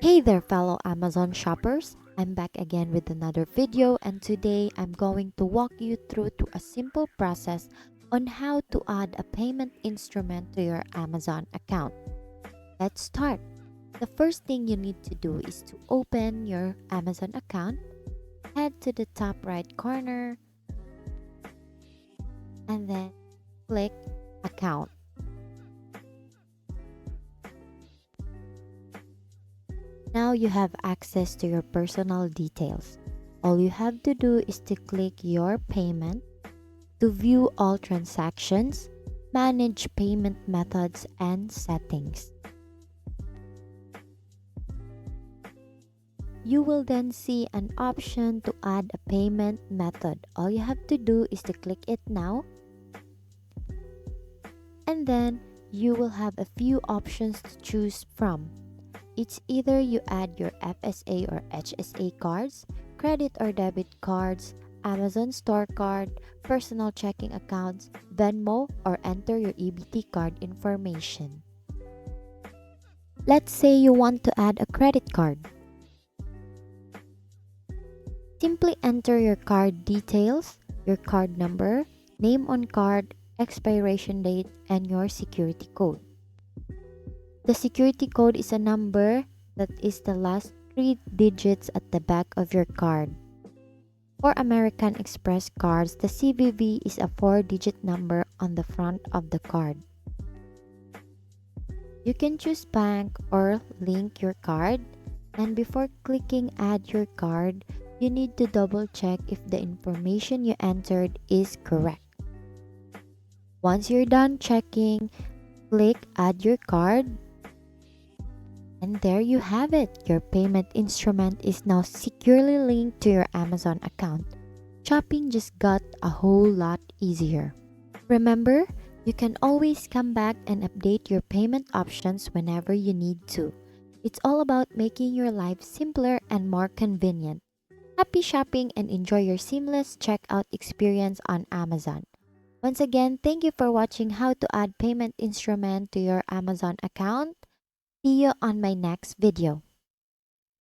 Hey there, fellow Amazon shoppers. I'm back again with another video, and today I'm going to walk you through to a simple process on how to add a payment instrument to your Amazon account. Let's start. The first thing you need to do is to open your Amazon account, head to the top right corner, and then click Account. Now you have access to your personal details. All you have to do is to click Your Payment to view all transactions, manage payment methods and settings. You will then see an option to add a payment method. All you have to do is to click it now, and then you will have a few options to choose from. It's either you add your FSA or HSA cards, credit or debit cards, Amazon store card, personal checking accounts, Venmo, or enter your EBT card information. Let's say you want to add a credit card. Simply enter your card details, your card number, name on card, expiration date, and your security code. The security code is a number that is the last three digits at the back of your card. For American Express cards, the CVV is a 4-digit number on the front of the card. You can choose bank or link your card, and before clicking Add your card, you need to double check if the information you entered is correct. Once you're done checking, click Add your card. And there you have it. Your payment instrument is now securely linked to your Amazon account. Shopping just got a whole lot easier. Remember, you can always come back and update your payment options whenever you need to. It's all about making your life simpler and more convenient. Happy shopping and enjoy your seamless checkout experience on Amazon. Once again, thank you for watching how to add payment instrument to your Amazon account. See you on my next video.